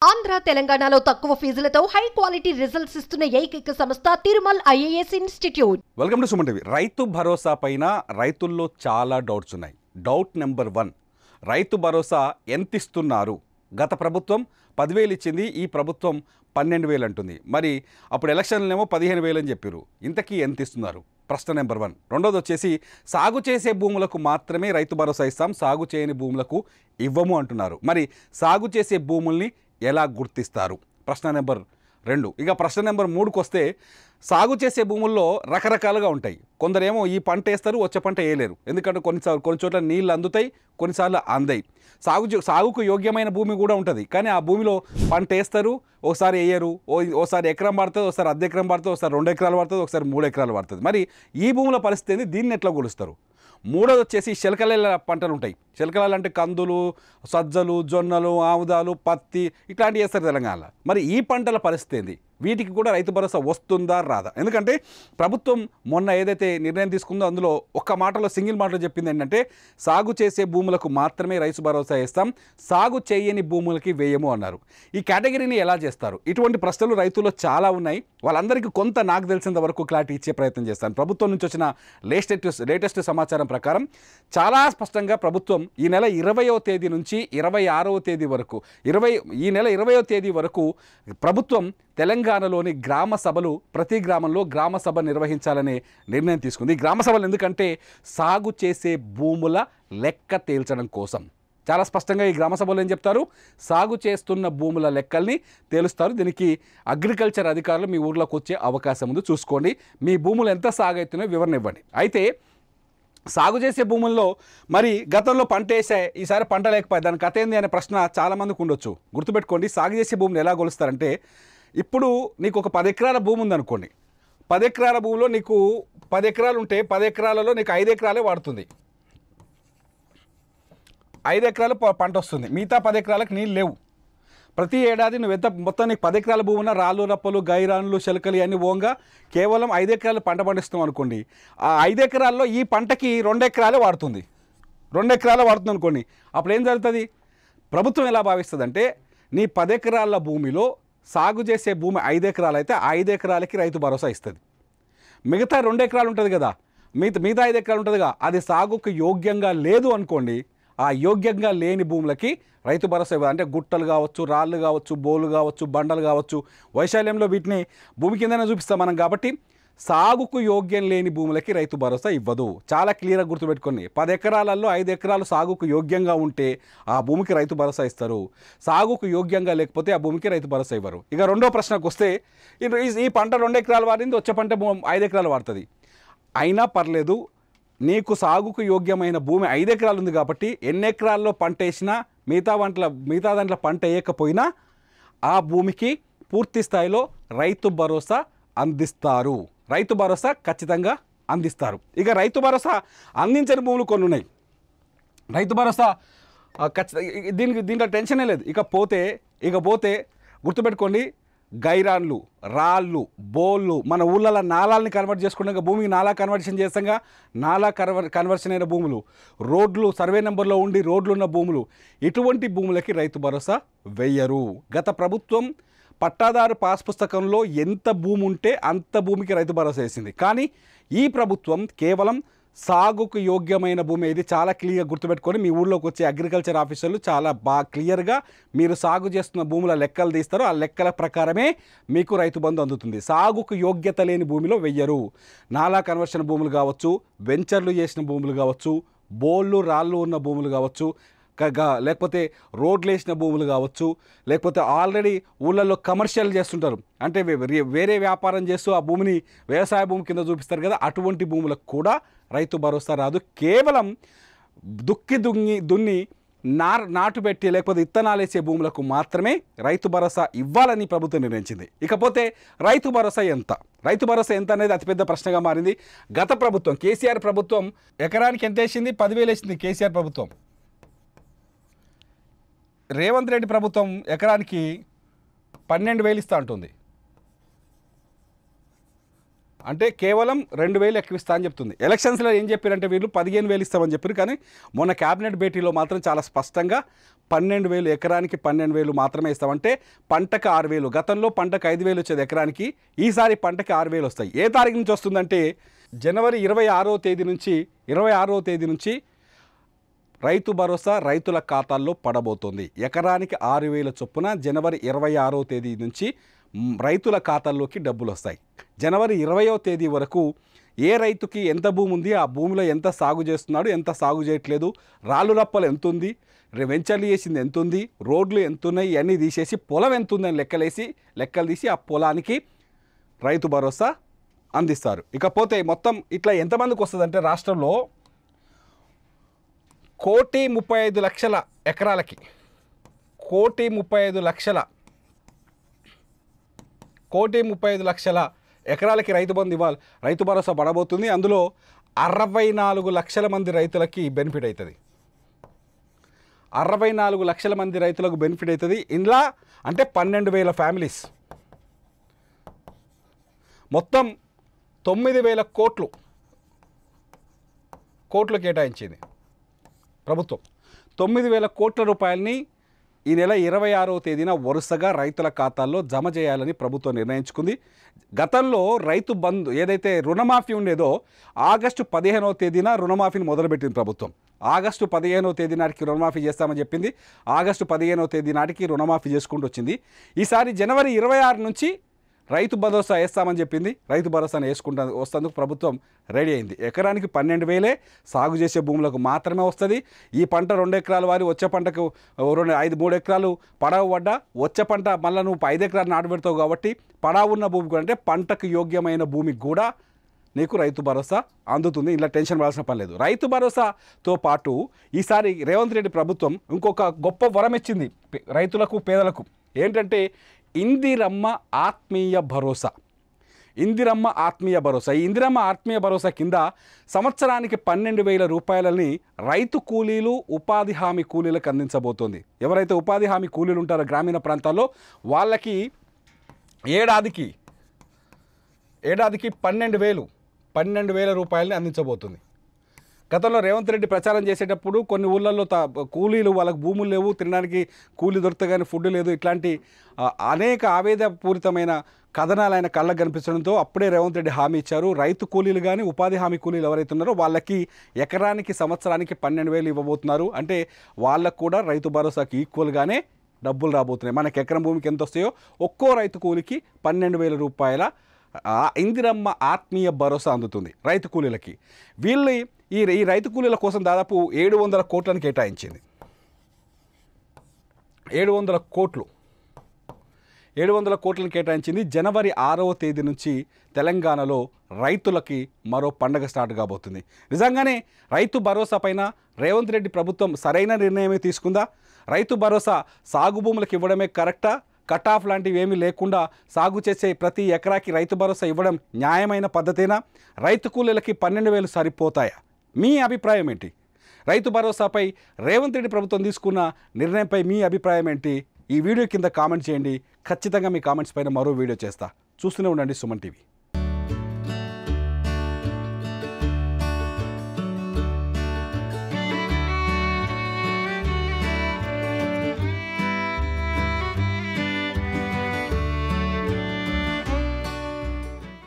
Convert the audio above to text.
ఆంధ్ర తెలంగాణలో తక్కువ ఫీజులతో high quality results ఇస్తున్న ఏకైక సంస్థ Tirumal IAS institute. Welcome to Suman TV. Rythu Bharosa పైన రైతుల్లో చాలా డౌట్స్ ఉన్నాయి. డౌట్ నెంబర్ 1, రైతు భరోసా ఎంత ఇస్తున్నారు? గత ప్రభుత్వం 10,000 ఇచ్చింది, ఈ ప్రభుత్వం 12,000 అంటుంది. మరి అప్పుడు ఎలక్షన్లేమో 15,000 అని చెప్పారు. ఇంతకీ ఎంత ఇస్తున్నారు? ప్రశ్న నెంబర్ 1. రెండోది వచ్చేసి సాగు చేసే భూములకు మాత్రమే రైతు భరోసా ఇస్తాం, సాగు చేయని భూములకు ఇవ్వము అంటున్నారు. మరి సాగు చేసే భూముల్ని ఎలా గుర్తిస్తారు? ప్రశ్న నెంబర్ 2. ఇక ప్రశ్న నెంబర్ 3కి వస్తే సాగు చేసే భూముల్లో రకరకాలుగా ఉంటాయి. కొందరేమో ఈ పంట వేస్తారు, వచ్చే పంట వేయలేరు. ఎందుకంటే కొన్ని చోట్ల నీళ్ళు అందుతాయి, కొన్నిసార్లు అందాయి. సాగుకు యోగ్యమైన భూమి కూడా ఉంటుంది, కానీ ఆ భూమిలో పంట వేస్తారు, ఒకసారి వేయరు. ఓసారి ఎకరం పడుతుంది, ఒకసారి అర్ధ ఎకరం పడుతుంది, ఒకసారి 2 ఎకరాలు పడుతుంది, ఒకసారి 3 ఎకరాలు పడుతుంది. మరి ఈ భూముల పరిస్థితి ఏంది? దీన్ని ఎట్లా కొలుస్తారు? మూడోది వచ్చేసి చిలకల పంటలు ఉంటాయి. చిలకలు అంటే కందులు, సజ్జలు, జొన్నలు, ఆముదాలు, పత్తి ఇట్లాంటివి వేస్తారు తెలంగాణలో. మరి ఈ పంటల పరిస్థితి ఏంది? వీటికి కూడా రైతు భరోసా వస్తుందా రాదా? ఎందుకంటే ప్రభుత్వం మొన్న ఏదైతే నిర్ణయం తీసుకుందో అందులో సింగిల్ మాటలో చెప్పింది ఏంటంటే సాగు చేసే భూములకు మాత్రమే రైతు భరోసా ఇస్తాం, సాగు చేయని భూములకి వేయము అన్నారు. ఈ కేటగిరీని ఎలా చేస్తారు? ఇటువంటి ప్రశ్నలు రైతుల్లో చాలా ఉన్నాయి. వాళ్ళందరికీ కొంత నాకు తెలిసినంత వరకు క్లారిటీ ఇచ్చే ప్రయత్నం చేస్తాను. ప్రభుత్వం నుంచి వచ్చిన లేటెస్ట్ సమాచారం ప్రకారం చాలా స్పష్టంగా ప్రభుత్వం ఈ నెల 20వ తేదీ నుంచి 26వ తేదీ వరకు ఈ నెల 20వ తేదీ వరకు ప్రభుత్వం తెలంగాణలోని గ్రామ సభలు, ప్రతి గ్రామంలో గ్రామ సభ నిర్వహించాలనే నిర్ణయం తీసుకుంది. ఈ గ్రామ సభలు ఎందుకంటే సాగు చేసే భూముల లెక్క తేల్చడం కోసం. చాలా స్పష్టంగా ఈ గ్రామ సభలో ఏం చెప్తారు? సాగు చేస్తున్న భూముల లెక్కల్ని తేలుస్తారు. దీనికి అగ్రికల్చర్ అధికారులు మీ ఊర్లోకి వచ్చే అవకాశం ఉంది, చూసుకోండి. మీ భూములు ఎంత సాగు అవుతున్నాయో వివరణ ఇవ్వండి. అయితే సాగు చేసే భూముల్లో మరి గతంలో పంట వేసే, ఈసారి పంట లేకపోయి దాని కథ ఏంది అనే ప్రశ్న చాలామందికి ఉండొచ్చు. గుర్తుపెట్టుకోండి, సాగు చేసే భూములు ఎలా కొలుస్తారంటే, ఇప్పుడు నీకు ఒక 10 ఎకరాల భూమి ఉందనుకోండి. 10 ఎకరాల భూమిలో నీకు 10 ఎకరాలు ఉంటే 10 ఎకరాలలో నీకు 5 ఎకరాలే వాడుతుంది. 5 ఎకరాలు పంట వస్తుంది, మిగతా 10 ఎకరాలకు నీళ్ళు లేవు. ప్రతి ఏడాది నువ్వు మొత్తం నీకు 10 ఎకరాల భూమి ఉన్న రాళ్ళు, రప్పలు, గైరాన్లు, చిలకలు ఇవన్నీ పోగా కేవలం 5 ఎకరాలు పంట పండిస్తాం అనుకోండి. ఆ 5 ఎకరాల్లో ఈ పంటకి 2 ఎకరాలే వాడుతుంది. 2 ఎకరాలే వాడుతుంది అనుకోండి. అప్పుడు ఏం జరుగుతుంది? ప్రభుత్వం ఎలా భావిస్తుంది అంటే, నీ 10 ఎకరాల భూమిలో సాగు చేసే భూమి 5 ఎకరాలు అయితే 5 ఎకరాలకి రైతు భరోసా ఇస్తుంది. మిగతా 2 ఎకరాలు ఉంటుంది కదా, మిగతా 5 ఎకరాలు ఉంటుందిగా, అది సాగుకు యోగ్యంగా లేదు అనుకోండి. ఆ యోగ్యంగా లేని భూములకి రైతు భరోసా ఇవ్వాలి. అంటే గుట్టలు కావచ్చు, రాళ్ళు కావచ్చు, బోలు కావచ్చు, బండలు కావచ్చు, వైశాల్యంలో వీటిని భూమి కిందనే చూపిస్తాం మనం. కాబట్టి సాగుకు యోగ్యం లేని భూములకి రైతు భరోసా ఇవ్వదు. చాలా క్లియర్గా గుర్తుపెట్టుకోండి. 10 ఎకరాలలో 5 ఎకరాలు సాగుకు యోగ్యంగా ఉంటే ఆ భూమికి రైతు భరోసా ఇస్తారు. సాగుకు యోగ్యంగా లేకపోతే ఆ భూమికి రైతు భరోసా ఇవ్వరు. ఇక రెండో ప్రశ్నకు వస్తే, ఈ పంట 2 ఎకరాలు వాడింది, వచ్చే పంట 5 ఎకరాలు వాడుతుంది. అయినా పర్లేదు, నీకు సాగుకు యోగ్యమైన భూమి 5 ఎకరాలు ఉంది కాబట్టి ఎన్ని ఎకరాల్లో పంట వేసినా మిగతా దాంట్లో పంట వేయకపోయినా ఆ భూమికి పూర్తి స్థాయిలో రైతు భరోసా అందిస్తారు. రైతు భరోసా ఖచ్చితంగా అందిస్తారు. ఇక రైతు భరోసా అందించని భూములు కొన్ని ఉన్నాయి. రైతు భరోసా దీంట్లో టెన్షనే లేదు. ఇక పోతే గుర్తుపెట్టుకోండి, గైరాన్లు, రాళ్ళు, బోళ్ళు, మన ఊళ్ళలో నాలాల్ని కన్వర్ట్ చేసుకున్నాక భూమికి నాలా కన్వర్షన్ చేస్తాగా, నాలా కన్వర్షన్ అయిన భూములు, రోడ్లు సర్వే నెంబర్లో ఉండి రోడ్లు ఉన్న భూములు, ఇటువంటి భూములకి రైతు భరోసా వెయ్యరు. గత ప్రభుత్వం పట్టాదారు పాస్ పుస్తకంలో ఎంత భూమి ఉంటే అంత భూమికి రైతు భరోసా వేసింది. కానీ ఈ ప్రభుత్వం కేవలం సాగుకు యోగ్యమైన భూమి, ఇది చాలా క్లియర్గా గుర్తుపెట్టుకొని మీ ఊళ్ళోకి వచ్చే అగ్రికల్చర్ ఆఫీసర్లు చాలా బాగా క్లియర్గా మీరు సాగు చేస్తున్న భూముల లెక్కలు తీస్తారు. ఆ లెక్కల ప్రకారమే మీకు రైతు బంధు అందుతుంది. సాగుకు యోగ్యత లేని భూమిలో వెయ్యరు. నాలా కన్వర్షన్ భూములు కావచ్చు, వెంచర్లు చేసిన భూములు కావచ్చు, బోళ్ళు రాళ్ళు ఉన్న భూములు కావచ్చు, లేకపోతే రోడ్లు వేసిన భూములు కావచ్చు, లేకపోతే ఆల్రెడీ ఊళ్ళల్లో కమర్షియల్ చేస్తుంటారు, అంటే వేరే వ్యాపారం చేస్తూ ఆ భూమిని వ్యవసాయ భూమి కింద చూపిస్తారు కదా, అటువంటి భూములకు కూడా రైతు భరోసా రాదు. కేవలం దున్ని నాటు పెట్టి లేకపోతే ఇత్తనాలు వేసే భూములకు మాత్రమే రైతు భరోసా ఇవ్వాలని ప్రభుత్వం నిర్ణయించింది. ఇకపోతే రైతు భరోసా ఎంత అనేది అతిపెద్ద ప్రశ్నగా మారింది. గత ప్రభుత్వం కేసీఆర్ ప్రభుత్వం ఎకరానికి ఎంత వేసింది? 10,000 వేసింది కేసీఆర్ ప్రభుత్వం. రేవంత్ రెడ్డి ప్రభుత్వం ఎకరానికి 12,000 ఇస్తా ఉంటుంది. అంటే కేవలం 2,000 ఎక్కువ ఇస్తా అని చెప్తుంది. ఎలక్షన్స్లో ఏం చెప్పారంటే వీళ్ళు 15,000 ఇస్తామని చెప్పారు. కానీ మొన్న క్యాబినెట్ భేటీలో మాత్రం చాలా స్పష్టంగా 12,000 ఎకరానికి 12,000 మాత్రమే ఇస్తామంటే పంటకు 6,000. గతంలో పంటకు 5,000 వచ్చేది ఎకరానికి, ఈసారి పంటకి 6,000 వస్తాయి. ఏ తారీఖు నుంచి వస్తుందంటే జనవరి 26వ తేదీ నుంచి రైతు భరోసా రైతుల ఖాతాల్లో పడబోతోంది. ఎకరానికి 6,000 చొప్పున జనవరి 26వ తేదీ నుంచి రైతుల ఖాతాల్లోకి డబ్బులు వస్తాయి. జనవరి 20వ తేదీ వరకు ఏ రైతుకి ఎంత భూమి ఉంది, ఆ భూమిలో ఎంత సాగు చేస్తున్నాడు, ఎంత సాగు చేయట్లేదు, రాళ్ళు రప్పలు ఎంత ఉంది, వెంచర్లు చేసింది ఎంత ఉంది, రోడ్లు ఎంత ఉన్నాయి, ఇవన్నీ తీసేసి పొలం ఎంత ఉందని లెక్కలు తీసి ఆ పొలానికి రైతు భరోసా అందిస్తారు. ఇకపోతే మొత్తం ఇట్లా ఎంతమందికి వస్తుందంటే రాష్ట్రంలో 1,35,00,000 ఎకరాలకి 1,35,00,000 ఎకరాలకి రైతు భరోసా పడబోతుంది. అందులో 64 లక్షల మంది రైతులకి బెనిఫిట్ అవుతుంది. 64 లక్షల మంది రైతులకు బెనిఫిట్ అవుతుంది. ఇందులో అంటే 12,000 ఫ్యామిలీస్, మొత్తం 9,000 కోట్లు కేటాయించింది ప్రభుత్వం. 9,000 కోట్ల రూపాయలని ఈ నెల 26వ తేదీన వరుసగా రైతుల ఖాతాల్లో జమ చేయాలని ప్రభుత్వం నిర్ణయించుకుంది. గతంలో రైతు బంధు ఏదైతే రుణమాఫీ ఉండేదో ఆగస్టు 15వ తేదీన రుణమాఫీని మొదలుపెట్టింది ప్రభుత్వం. ఆగస్టు 15వ తేదీ నాటికి రుణమాఫీ చేస్తామని చెప్పింది. ఆగస్టు 15వ తేదీ నాటికి రుణమాఫీ చేసుకుంటూ వచ్చింది. ఈసారి జనవరి 26 నుంచి రైతు భరోసా వేస్తామని చెప్పింది. రైతు భరోసాను వస్తేందుకు ప్రభుత్వం రెడీ అయింది. ఎకరానికి 12,000 సాగు చేసే భూములకు మాత్రమే వస్తుంది. ఈ పంట 2 ఎకరాల వారి వచ్చే పంటకు 3 ఎకరాలు పడావు పడ్డా వచ్చే పంట మళ్ళీ నువ్వు 5 ఎకరాలు నాటు పెడతావు కాబట్టి పడావు ఉన్న భూమి కూడా అంటే పంటకు యోగ్యమైన భూమికి కూడా నీకు రైతు భరోసా అందుతుంది. ఇలా టెన్షన్ పడాల్సిన పని లేదు. రైతు భరోసాతో పాటు ఈసారి రేవంత్ రెడ్డి ప్రభుత్వం ఇంకొక గొప్ప వరం ఇచ్చింది రైతులకు, పేదలకు. ఏంటంటే ఇందిరమ్మ ఆత్మీయ భరోసా. ఈ ఇందిరమ్మ ఆత్మీయ భరోసా కింద సంవత్సరానికి 12,000 రూపాయలని రైతు కూలీలు, ఉపాధి హామీ కూలీలకు అందించబోతోంది. ఎవరైతే ఉపాధి హామీ కూలీలు ఉంటారో గ్రామీణ ప్రాంతాల్లో వాళ్ళకి ఏడాదికి 12,000 రూపాయలని అందించబోతుంది. గతంలో రేవంత్ రెడ్డి ప్రచారం చేసేటప్పుడు కొన్ని ఊళ్ళల్లో కూలీలు వాళ్ళకి భూములు లేవు, తినడానికి కూలీ దొరుకుతా కానీ ఫుడ్ లేదు, ఇట్లాంటి అనేక ఆవేదపూరితమైన కథనాలు ఆయన కళ్ళకు కనిపించడంతో అప్పుడే రేవంత్ రెడ్డి హామీ ఇచ్చారు. రైతు కూలీలు కానీ ఉపాధి హామీ కూలీలు ఎవరైతే ఉన్నారో వాళ్ళకి ఎకరానికి సంవత్సరానికి 12,000 ఇవ్వబోతున్నారు. అంటే వాళ్ళకు కూడా రైతు భరోసాకి ఈక్వల్గానే డబ్బులు రాబోతున్నాయి. మనకి ఎకరం భూమికి ఎంత వస్తాయో ఒక్కో రైతు కూలికి 12,000 రూపాయల ఇందిరమ్మ ఆత్మీయ భరోసా అందుతుంది రైతు కూలీలకి. వీళ్ళు ఈ రైతు కూలీల కోసం దాదాపు 700 కోట్లను కేటాయించింది. 700 కోట్లను కేటాయించింది. జనవరి 6వ తేదీ నుంచి తెలంగాణలో రైతులకి మరో పండగ స్టార్ట్ కాబోతుంది. నిజంగానే రైతు భరోసా పైన రేవంత్ రెడ్డి ప్రభుత్వం సరైన నిర్ణయమే తీసుకుందా? రైతు భరోసా సాగు భూములకు ఇవ్వడమే కరెక్టా? కట్ ఆఫ్ లాంటివి ఏమీ లేకుండా సాగు చేసే ప్రతి ఎకరాకి రైతు భరోసా ఇవ్వడం న్యాయమైన పద్ధతేనా? రైతు కూలీలకి 12,000 సరిపోతాయా? మీ అభిప్రాయం ఏంటి? రైతు భరోసాపై రేవంత్ రెడ్డి ప్రభుత్వం తీసుకున్న నిర్ణయంపై మీ అభిప్రాయం ఏంటి? ఈ వీడియో కింద కామెంట్ చేయండి. ఖచ్చితంగా మీ కామెంట్స్ పైన మరో వీడియో చేస్తా. చూస్తూనే ఉండండి సుమన్ టీవీ.